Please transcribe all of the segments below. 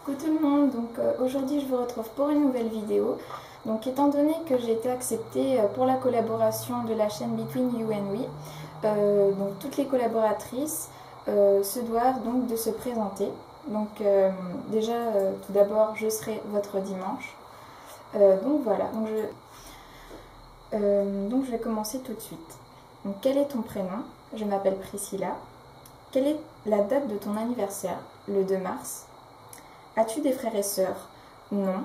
Coucou tout le monde, aujourd'hui je vous retrouve pour une nouvelle vidéo. Donc étant donné que j'ai été acceptée pour la collaboration de la chaîne Between You and We, donc toutes les collaboratrices se doivent donc de se présenter. Donc déjà tout d'abord je serai votre dimanche. Donc voilà, donc je vais commencer tout de suite. Donc quel est ton prénom? Je m'appelle Priscilla. Quelle est la date de ton anniversaire? Le 2 mars. As-tu des frères et sœurs? Non.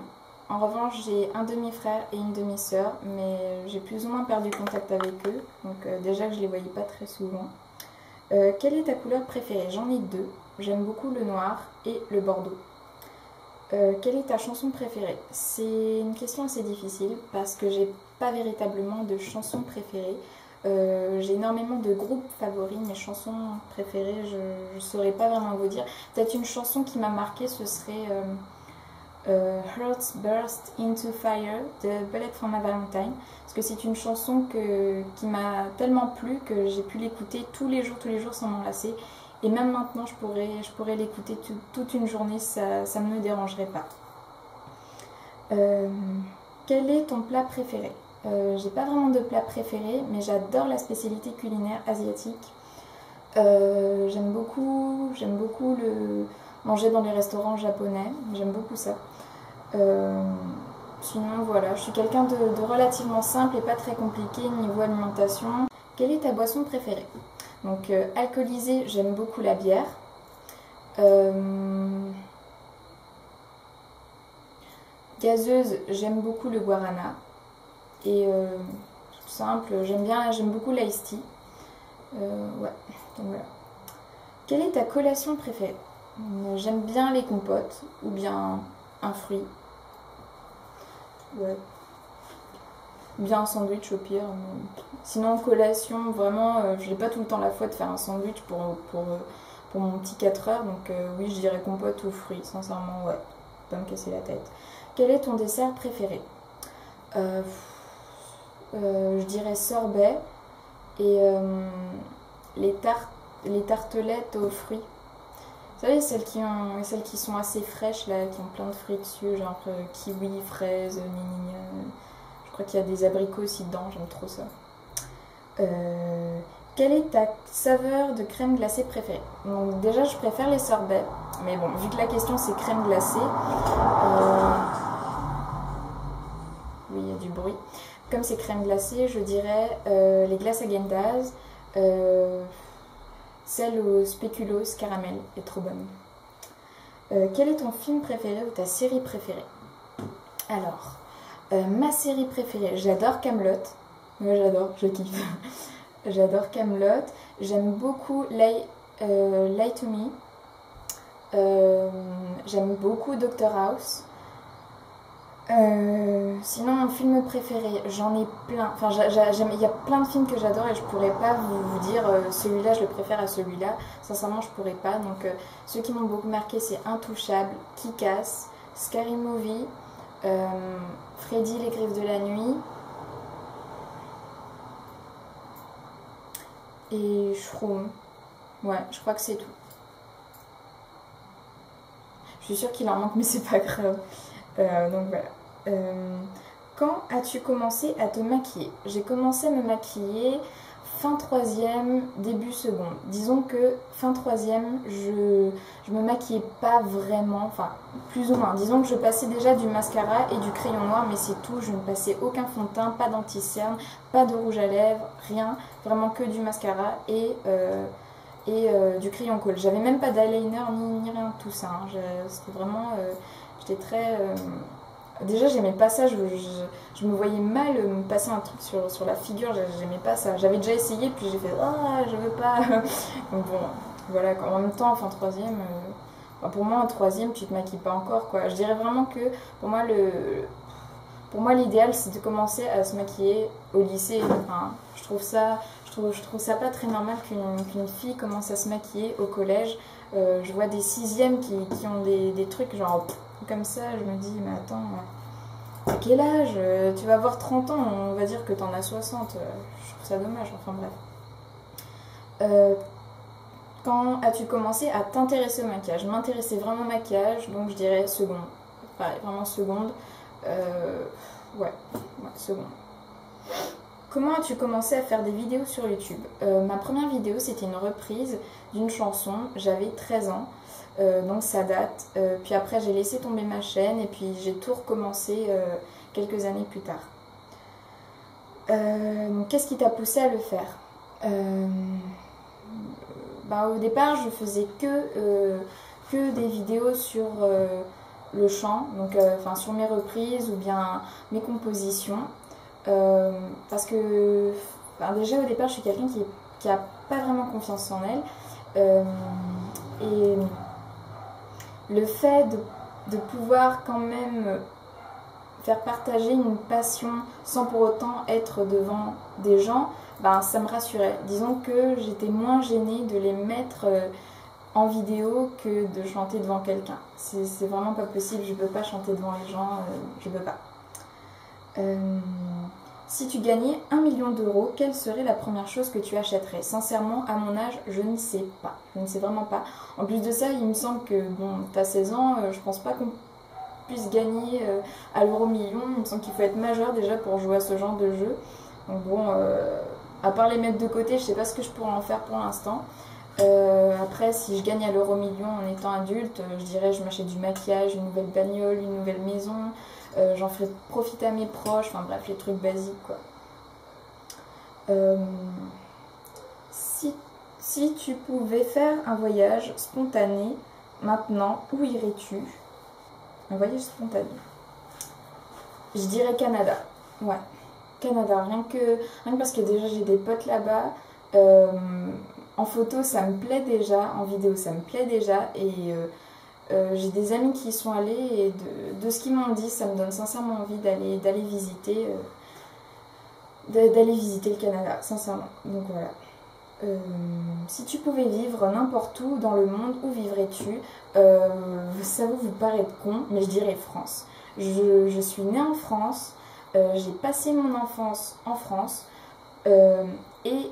En revanche, j'ai un demi-frère et une demi-sœur, mais j'ai plus ou moins perdu contact avec eux, donc déjà que je les voyais pas très souvent. Quelle est ta couleur préférée? J'en ai deux. J'aime beaucoup le noir et le bordeaux. Quelle est ta chanson préférée? C'est une question assez difficile parce que j'ai pas véritablement de chanson préférée. J'ai énormément de groupes favoris, mes chansons préférées, je ne saurais pas vraiment vous dire. Peut-être une chanson qui m'a marquée, ce serait Hearts Burst into Fire de Bullet for My Valentine. Parce que c'est une chanson qui m'a tellement plu que j'ai pu l'écouter tous les jours sans m'en lasser. Et même maintenant, je pourrais l'écouter toute une journée, ça ne me dérangerait pas. Quel est ton plat préféré? J'ai pas vraiment de plat préféré, mais j'adore la spécialité culinaire asiatique. J'aime beaucoup manger dans les restaurants japonais, j'aime beaucoup ça. Sinon voilà, je suis quelqu'un de relativement simple et pas très compliqué niveau alimentation. Quelle est ta boisson préférée? Donc alcoolisée, j'aime beaucoup la bière. Gazeuse, j'aime beaucoup le guarana. Et tout simple, j'aime beaucoup l'ice tea. Ouais, donc voilà. Quelle est ta collation préférée? J'aime bien les compotes ou bien un fruit. Ouais. Bien un sandwich au pire. Sinon, collation, vraiment, je n'ai pas tout le temps la foi de faire un sandwich pour mon petit 4 heures. Donc oui, je dirais compote ou fruit. Sincèrement, ouais, pas me casser la tête. Quel est ton dessert préféré? Je dirais sorbet et les tartelettes aux fruits. Vous savez, celles qui sont assez fraîches, là, qui ont plein de fruits dessus, genre kiwi, fraises, nini. Je crois qu'il y a des abricots aussi dedans, j'aime trop ça. Quelle est ta saveur de crème glacée préférée? Donc déjà, je préfère les sorbets, mais bon, vu que la question c'est crème glacée, oui, il y a du bruit. Comme c'est crème glacée, je dirais les glaces Häagen-Dazs, celle au spéculoos caramel est trop bonne. Quel est ton film préféré ou ta série préférée? Alors, ma série préférée, j'adore Kaamelott. Moi j'adore, je kiffe. J'adore Kaamelott. J'aime beaucoup Lie to Me. J'aime beaucoup Dr House. Sinon mon film préféré, j'en ai plein, enfin il y a plein de films que j'adore et je pourrais pas vous dire celui-là je le préfère à celui-là, sincèrement je pourrais pas. Donc ceux qui m'ont beaucoup marqué c'est Intouchable, Kick-Ass, Scary Movie, Freddy les Griffes de la Nuit et Shroom. Ouais, je crois que c'est tout. Je suis sûre qu'il en manque mais c'est pas grave. Donc voilà. Quand as-tu commencé à te maquiller? J'ai commencé à me maquiller fin 3e, début seconde. Disons que fin 3e, je me maquillais pas vraiment, enfin plus ou moins. Disons que je passais déjà du mascara et du crayon noir, mais c'est tout. Je ne passais aucun fond de teint, pas d'anti-cerne, pas de rouge à lèvres, rien. Vraiment que du mascara et du crayon colle. J'avais même pas d'eyeliner ni rien de tout ça. Hein. C'était vraiment... j'étais très... Déjà j'aimais pas ça, je me voyais mal me passer un truc sur la figure, j'aimais pas ça. J'avais déjà essayé puis j'ai fait ah je veux pas. Donc bon, voilà, en même temps, enfin 3e, pour moi en 3e tu te maquilles pas encore quoi. Je dirais vraiment que pour moi l'idéal c'est de commencer à se maquiller au lycée. Enfin, je trouve ça pas très normal qu'une fille commence à se maquiller au collège. Je vois des 6e qui ont des trucs genre comme ça, je me dis mais attends, à quel âge? Tu vas avoir 30 ans, on va dire que t'en as 60. Je trouve ça dommage, enfin bref. Quand as-tu commencé à t'intéresser au maquillage? M'intéresser vraiment au maquillage, donc je dirais seconde. Pareil, vraiment seconde. Ouais, seconde. Comment as-tu commencé à faire des vidéos sur YouTube? Ma première vidéo, c'était une reprise d'une chanson. J'avais 13 ans, donc ça date. Puis après, j'ai laissé tomber ma chaîne et puis j'ai tout recommencé quelques années plus tard. Qu'est-ce qui t'a poussé à le faire? Au départ, je faisais que des vidéos sur le chant, donc sur mes reprises ou bien mes compositions. Parce que déjà au départ, je suis quelqu'un qui a pas vraiment confiance en elle. Et le fait de pouvoir quand même faire partager une passion sans pour autant être devant des gens, ça me rassurait. Disons que j'étais moins gênée de les mettre en vidéo que de chanter devant quelqu'un. C'est vraiment pas possible, je peux pas chanter devant les gens, je peux pas. Si tu gagnais 1 million d'euros, quelle serait la première chose que tu achèterais? Sincèrement, à mon âge, je ne sais pas. Je ne sais vraiment pas. En plus de ça, il me semble que, t'as 16 ans, je pense pas qu'on puisse gagner à l'euro million. Il me semble qu'il faut être majeur déjà pour jouer à ce genre de jeu. Donc à part les mettre de côté, je sais pas ce que je pourrais en faire pour l'instant. Après, si je gagne à l'euro million en étant adulte, je dirais je m'achète du maquillage, une nouvelle bagnole, une nouvelle maison. J'en ferai profiter à mes proches, enfin bref, les trucs basiques quoi. Si tu pouvais faire un voyage spontané maintenant, où irais-tu? Un voyage spontané. Je dirais Canada. Ouais, Canada. Rien que parce que déjà j'ai des potes là-bas. En photo ça me plaît déjà, en vidéo ça me plaît déjà. Et j'ai des amis qui y sont allés et de ce qu'ils m'ont dit, ça me donne sincèrement envie d'aller visiter le Canada, sincèrement. Donc voilà. Si tu pouvais vivre n'importe où dans le monde, où vivrais-tu? Ça va vous paraître con, mais je dirais France. Je suis née en France, j'ai passé mon enfance en France et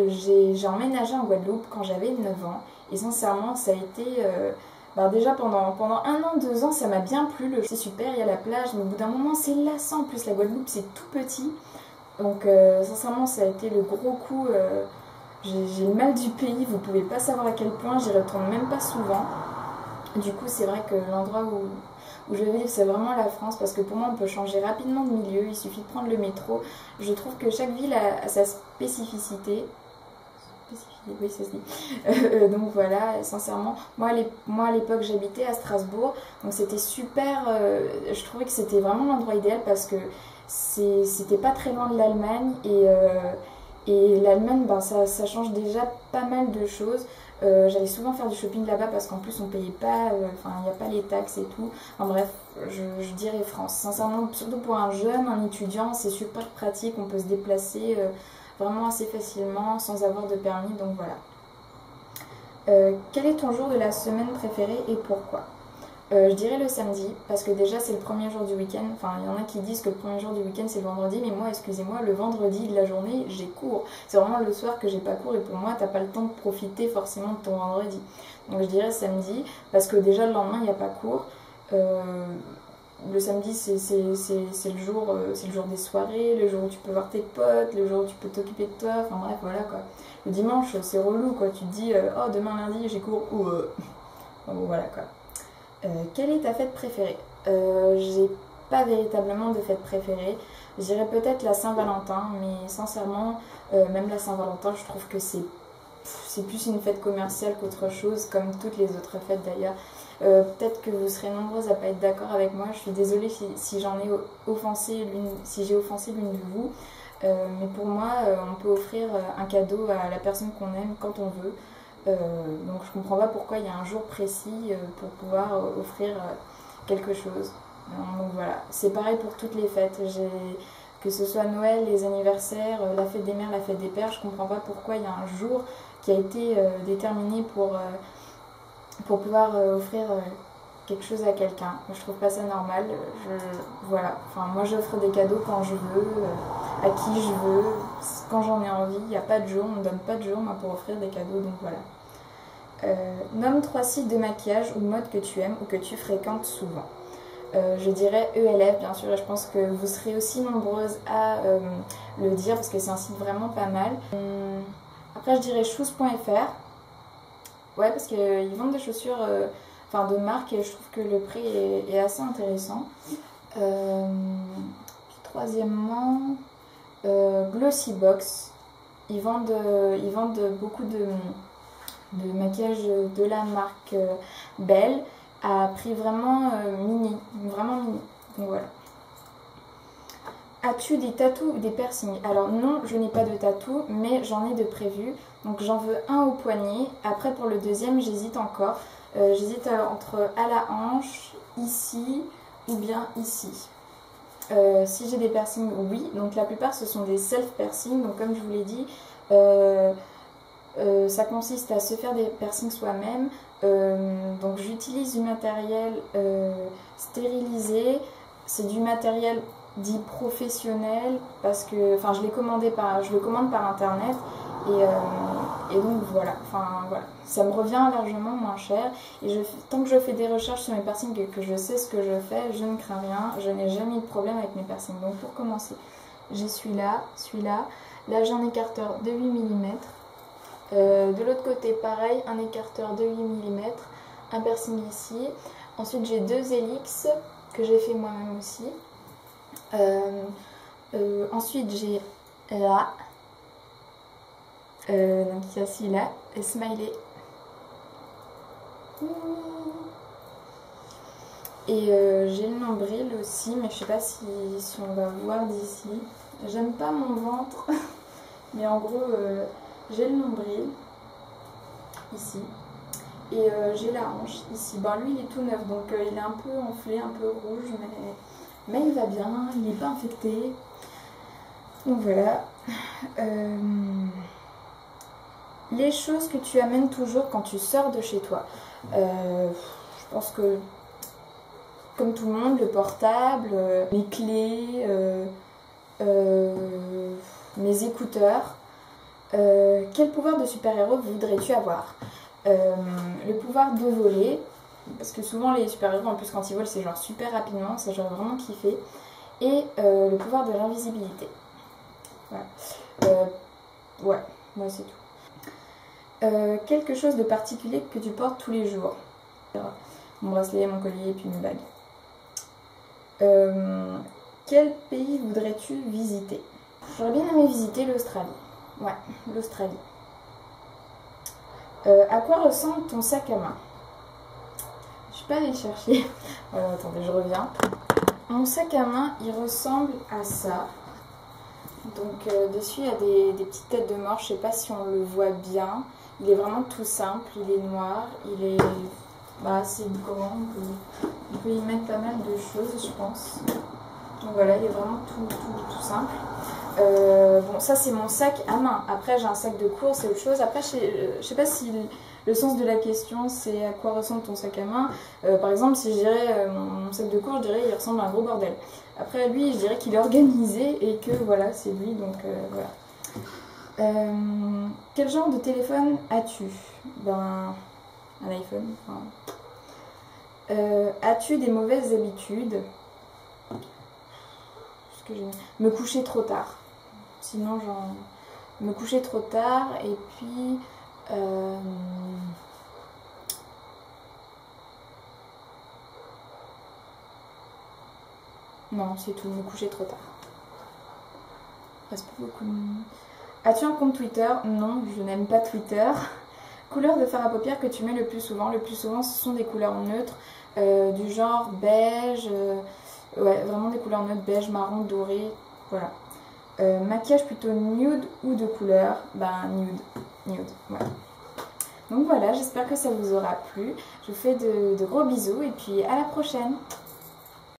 j'ai emménagé en Guadeloupe quand j'avais 9 ans. Et sincèrement, ça a été... déjà pendant 1 an, 2 ans, ça m'a bien plu. C'est super, il y a la plage, mais au bout d'un moment, c'est lassant. En plus, la Guadeloupe, c'est tout petit. Donc sincèrement, ça a été le gros coup. J'ai le mal du pays, vous pouvez pas savoir à quel point, j'y retourne même pas souvent. Du coup, c'est vrai que l'endroit où je vais vivre, c'est vraiment la France, parce que pour moi, on peut changer rapidement de milieu, il suffit de prendre le métro. Je trouve que chaque ville a sa spécificité. Oui, ça se dit. Donc voilà, sincèrement, moi à l'époque, j'habitais à Strasbourg, donc c'était super. Je trouvais que c'était vraiment l'endroit idéal parce que c'était pas très loin de l'Allemagne et l'Allemagne, ça change déjà pas mal de choses. J'allais souvent faire du shopping là-bas parce qu'en plus on payait pas, il n'y a pas les taxes et tout. Enfin bref, je dirais France. Sincèrement, surtout pour un jeune, un étudiant, c'est super pratique, on peut se déplacer vraiment assez facilement sans avoir de permis, donc voilà. Quel est ton jour de la semaine préféré et pourquoi? Je dirais le samedi, parce que déjà c'est le premier jour du week-end. Enfin, il y en a qui disent que le premier jour du week-end c'est le vendredi, mais moi, excusez-moi, le vendredi de la journée, j'ai cours. C'est vraiment le soir que j'ai pas cours et pour moi, t'as pas le temps de profiter forcément de ton vendredi. Donc je dirais samedi, parce que déjà le lendemain, il n'y a pas cours. Le samedi, c'est le jour des soirées, le jour où tu peux voir tes potes, le jour où tu peux t'occuper de toi, enfin bref, voilà quoi. Le dimanche, c'est relou quoi, tu te dis, oh demain lundi, j'ai cours, ou voilà quoi. Quelle est ta fête préférée? J'ai pas véritablement de fête préférée. Je dirais peut-être la Saint-Valentin, mais sincèrement, même la Saint-Valentin, je trouve que c'est plus une fête commerciale qu'autre chose, comme toutes les autres fêtes d'ailleurs. Peut-être que vous serez nombreuses à pas être d'accord avec moi. Je suis désolée si j'en ai offensé si j'ai offensé l'une de vous. Mais pour moi, on peut offrir un cadeau à la personne qu'on aime quand on veut. Donc je comprends pas pourquoi il y a un jour précis pour pouvoir offrir quelque chose. Donc voilà, c'est pareil pour toutes les fêtes. Que ce soit Noël, les anniversaires, la fête des mères, la fête des pères, je comprends pas pourquoi il y a un jour qui a été déterminé pour pouvoir offrir quelque chose à quelqu'un. Je trouve pas ça normal. Voilà. Enfin, moi j'offre des cadeaux quand je veux, à qui je veux, quand j'en ai envie. Il n'y a pas de jour, on ne donne pas de jour moi, pour offrir des cadeaux, donc voilà. Nomme 3 sites de maquillage ou mode que tu aimes ou que tu fréquentes souvent. Je dirais ELF bien sûr, et je pense que vous serez aussi nombreuses à le dire parce que c'est un site vraiment pas mal. Après je dirais shoes.fr. Ouais, parce qu'ils vendent des chaussures enfin de marque et je trouve que le prix est assez intéressant. Puis troisièmement, Glossybox. Ils vendent beaucoup de maquillage de la marque Belle à prix vraiment mini. Donc voilà. As-tu des tatous ou des piercings? Alors non, je n'ai pas de tatou, mais j'en ai de prévus. Donc j'en veux un au poignet. Après pour le deuxième, j'hésite encore. J'hésite entre à la hanche, ici ou bien ici. Si j'ai des piercings, oui. Donc la plupart ce sont des self-piercings. Donc comme je vous l'ai dit, ça consiste à se faire des piercings soi-même. Donc j'utilise du matériel stérilisé. C'est du matériel dit professionnel parce que enfin je le commande par internet et donc voilà, enfin voilà, ça me revient largement moins cher et tant que je fais des recherches sur mes piercings et que je sais ce que je fais, je ne crains rien, je n'ai jamais eu de problème avec mes piercings. Donc pour commencer, j'ai celui-là, là j'ai un écarteur de 8 mm, de l'autre côté pareil, un écarteur de 8 mm, un piercing ici, ensuite j'ai 2 hélix que j'ai fait moi-même aussi. Ensuite j'ai là, donc il y a celui-là, smiley, et j'ai le nombril aussi, mais je sais pas si on va voir d'ici. J'aime pas mon ventre, mais en gros j'ai le nombril ici et j'ai la hanche ici. Bon lui il est tout neuf donc il est un peu enflé, un peu rouge, mais il va bien, il n'est pas infecté. Donc voilà. Les choses que tu amènes toujours quand tu sors de chez toi. Je pense que, comme tout le monde, le portable, mes clés, mes écouteurs. Quel pouvoir de super-héros voudrais-tu avoir? Le pouvoir de voler. Parce que souvent les super-héros, en plus quand ils volent, c'est genre super rapidement, ça j'aurais vraiment kiffé. Et le pouvoir de l'invisibilité. Voilà. Ouais, moi c'est tout. Quelque chose de particulier que tu portes tous les jours. Mon bracelet, mon collier et puis mes bagues. Quel pays voudrais-tu visiter? J'aurais bien aimé visiter l'Australie. Ouais, l'Australie. À quoi ressemble ton sac à main? Je vais pas aller le chercher. Attendez, je reviens. Mon sac à main, il ressemble à ça. Donc dessus, il y a des petites têtes de mort. Je sais pas si on le voit bien. Il est vraiment tout simple. Il est noir. Il est assez grand. On peut y mettre pas mal de choses, je pense. Donc voilà, il est vraiment tout simple. Bon, ça c'est mon sac à main. Après, j'ai un sac de course et autre chose. Après, je sais pas si le sens de la question c'est à quoi ressemble ton sac à main. Par exemple, si je dirais mon sac de course, je dirais il ressemble à un gros bordel. Après, lui, je dirais qu'il est organisé et que voilà, c'est lui. Donc voilà. Quel genre de téléphone as-tu? Ben, un iPhone. Enfin. As-tu des mauvaises habitudes? Me coucher trop tard. Sinon, me coucher trop tard et puis non, c'est tout, me coucher trop tard. Reste pas beaucoup. As-tu un compte Twitter? Non, je n'aime pas Twitter. Couleur de fard à paupières que tu mets le plus souvent? Le plus souvent, ce sont des couleurs neutres, du genre beige, ouais, vraiment des couleurs neutres, beige, marron, doré, voilà. Maquillage plutôt nude ou de couleur? Ben nude, voilà. Donc voilà, j'espère que ça vous aura plu. Je vous fais de gros bisous et puis à la prochaine.